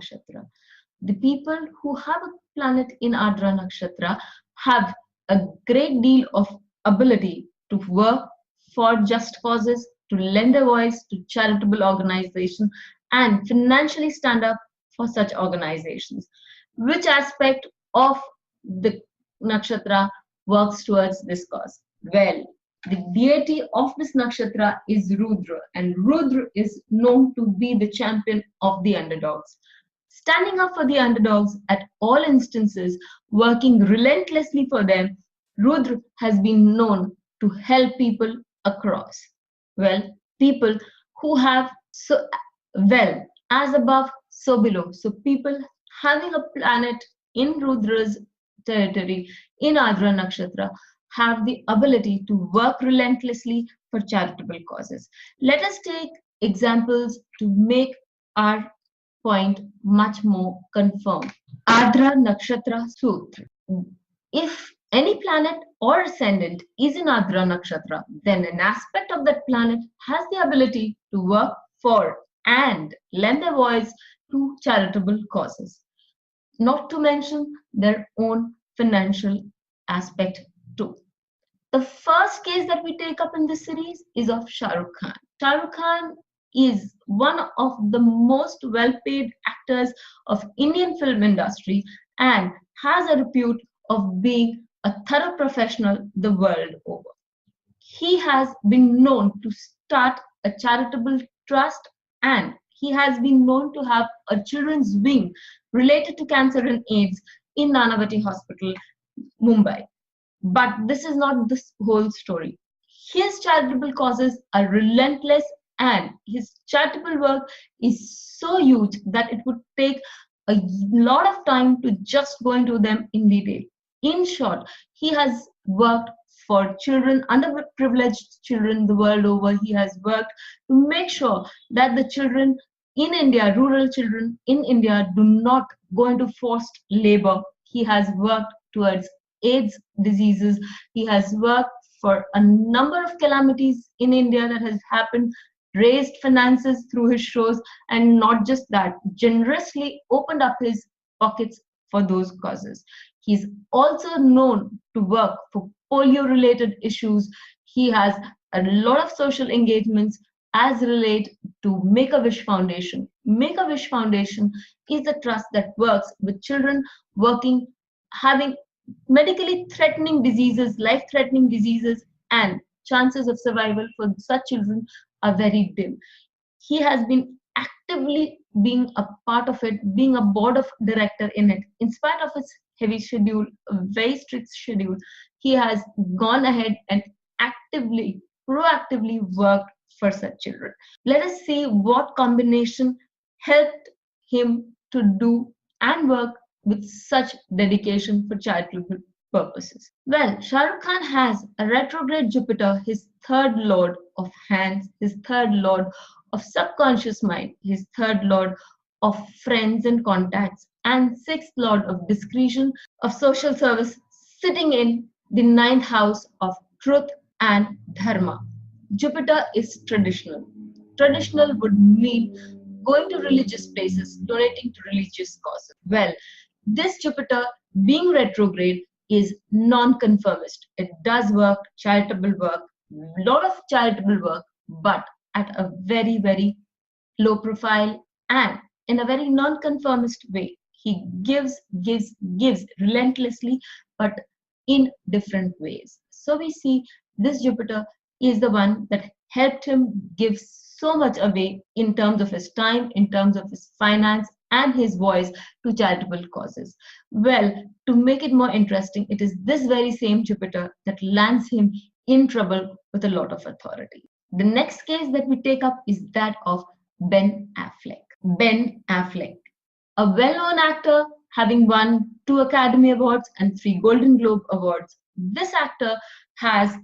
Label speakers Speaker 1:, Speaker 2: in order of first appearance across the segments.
Speaker 1: Nakshatra. The people who have a planet in Ardra Nakshatra have a great deal of ability to work for just causes, to lend a voice to charitable organizations, and financially stand up for such organizations. Which aspect of the nakshatra works towards this cause? Well, the deity of this nakshatra is Rudra, and Rudra is known to be the champion of the underdogs. Standing up for the underdogs at all instances, working relentlessly for them, Rudra has been known to help people across. Well, people who have well, as above, so below. So people having a planet in Rudra's territory, in Ardra Nakshatra, have the ability to work relentlessly for charitable causes. Let us take examples to make our point much more confirmed. Ardra Nakshatra Sutra. If any planet or ascendant is in Ardra Nakshatra, then an aspect of that planet has the ability to work for and lend their voice to charitable causes, not to mention their own financial aspect too. The first case that we take up in this series is of SHAHRUKH Khan. SHAHRUKH Khan is one of the most well-paid actors of Indian film industry and has a repute of being a thorough professional the world over. He has been known to start a charitable trust, and he has been known to have a children's wing related to cancer and AIDS in Nanavati Hospital, Mumbai. But this is not the whole story. His charitable causes are relentless, and his charitable work is so huge that it would take a lot of time to just go into them in detail. In short, he has worked for children, underprivileged children the world over. He has worked to make sure that the children in India, rural children in India, do not go into forced labor. He has worked towards AIDS diseases. He has worked for a number of calamities in India that has happened, raised finances through his shows, and not just that, generously opened up his pockets for those causes. He's also known to work for polio-related issues. He has a lot of social engagements as relate to Make-A-Wish Foundation. Make-A-Wish Foundation is a trust that works with children having medically threatening diseases, life-threatening diseases, and chances of survival for such children are very dim. He has been actively being a part of it, being a board of director in it. In spite of his heavy schedule, a very strict schedule, he has gone ahead and proactively worked for such children. Let us see what combination helped him to do and work with such dedication for charitable purposes. Well, SHAHRUKH Khan has a retrograde Jupiter, his third lord of hands, his third lord of subconscious mind, his third lord of friends and contacts, and sixth lord of discretion, of social service, sitting in the ninth house of truth and dharma. Jupiter is traditional. Traditional would mean going to religious places, donating to religious causes. Well, this Jupiter, being retrograde, is non-conformist. It does work, charitable work, lot of charitable work, but at a very, very low profile and in a very non-conformist way. He gives relentlessly, but in different ways. So we see this Jupiter is the one that helped him give so much away in terms of his time, in terms of his finance, and his voice to charitable causes. Well, to make it more interesting, it is this very same Jupiter that lands him in trouble with a lot of authority. The next case that we take up is that of Ben Affleck. Ben Affleck, a well-known actor having won 2 Academy Awards and 3 Golden Globe Awards. This actor has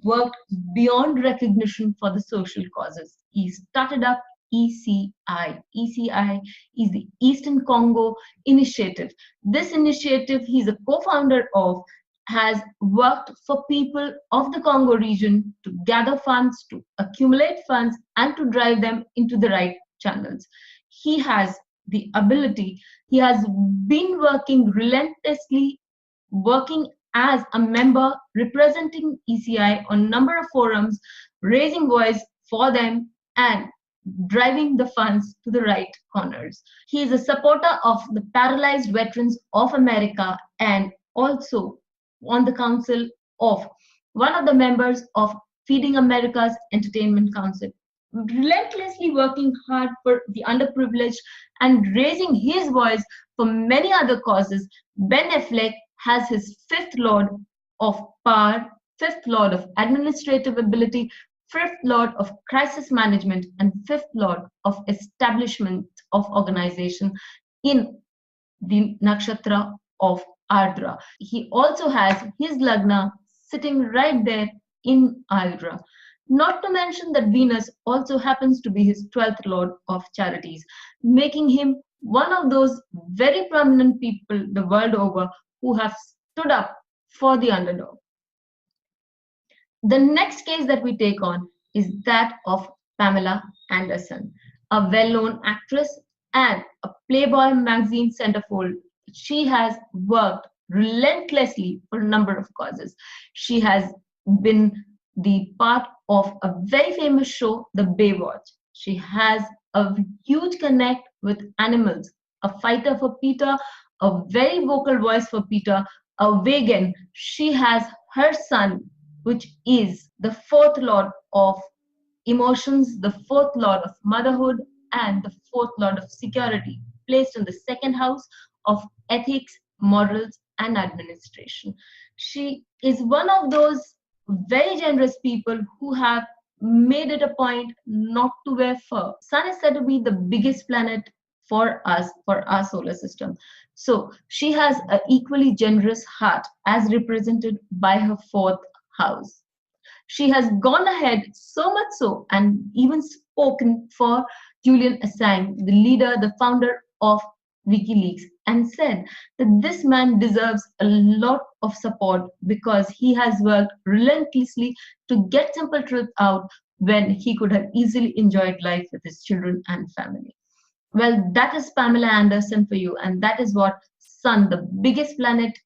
Speaker 1: worked beyond recognition for the social causes. He started up ECI. ECI is the Eastern Congo Initiative. This initiative he's a co-founder of, has worked for people of the Congo region to gather funds, to accumulate funds, and to drive them into the right channels. He has the ability. He has been working relentlessly, working as a member representing ECI on number of forums, raising voice for them and driving the funds to the right corners. He is a supporter of the Paralyzed Veterans of America and also on the council of one of the members of Feeding America's Entertainment Council, relentlessly working hard for the underprivileged and raising his voice for many other causes. Ben Affleck has his fifth lord of power, fifth lord of administrative ability, fifth lord of crisis management, and fifth lord of establishment of organization in the nakshatra of Ardra. He also has his Lagna sitting right there in Ardra. Not to mention that Venus also happens to be his 12th lord of charities, making him one of those very prominent people the world over who have stood up for the underdog. The next case that we take on is that of Pamela Anderson, a well-known actress and a Playboy magazine centerfold. She has worked relentlessly for a number of causes. She has been the part of a very famous show, The Baywatch. She has a huge connect with animals, a fighter for PETA, a very vocal voice for PETA, a vegan. She has her son, which is the fourth lord of emotions, the fourth lord of motherhood, and the fourth lord of security, placed in the second house of ethics, morals, and administration. She is one of those very generous people who have made it a point not to wear fur. Sun is said to be the biggest planet for us, for our solar system. So she has an equally generous heart as represented by her fourth house. She has gone ahead so much so and even spoken for Julian Assange, the leader, the founder of WikiLeaks, and said that this man deserves a lot of support because he has worked relentlessly to get simple truth out when he could have easily enjoyed life with his children and family. Well, that is Pamela Anderson for you, and that is what Sun, the biggest planet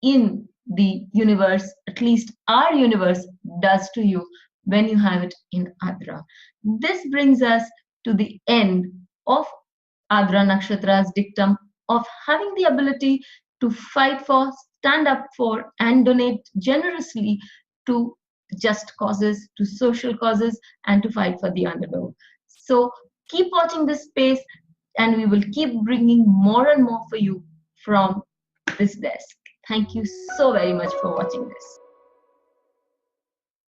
Speaker 1: in the universe, at least our universe, does to you when you have it in Ardra. This brings us to the end of Ardra Nakshatra's dictum of having the ability to fight for, stand up for, and donate generously to just causes, to social causes, and to fight for the underdog. So keep watching this space, and we will keep bringing more and more for you from this desk. Thank you so very much for watching this.